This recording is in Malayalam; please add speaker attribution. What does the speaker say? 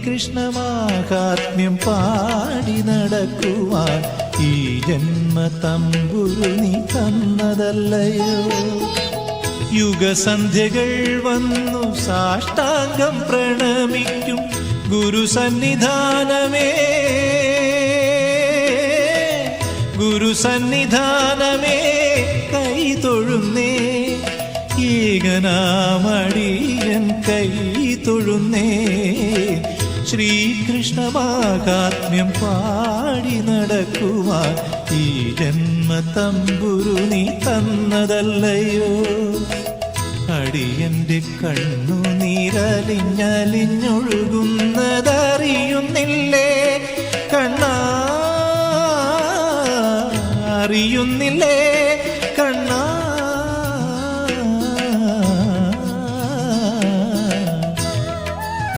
Speaker 1: ശ്രീകൃഷ്ണമാഹാത്മ്യം പാടി നടക്കുവാൻ ഈ ജന്മ തമ്പുരു നീ തന്നതല്ലയോ. യുഗസന്ധ്യകൾ വന്നു സാഷ്ടാംഗം പ്രണമിക്കും ഗുരുസന്നിധാനമേ, ഗുരുസന്നിധാനമേ കൈ തൊഴുന്നേ, ഏകനാമടിയൻ കൈ തൊഴുന്നേ. ശ്രീകൃഷ്ണമാഹാത്മ്യം പാടി നടക്കുവാൻ ഈ ജന്മ തമ്പുരു നീ തന്നതല്ലയോ. അടിയന്റെ കണ്ണു നീരലിഞ്ഞലിഞ്ഞൊഴുകുന്നതറിയുന്നില്ലേ കണ്ണാ, അറിയുന്നില്ലേ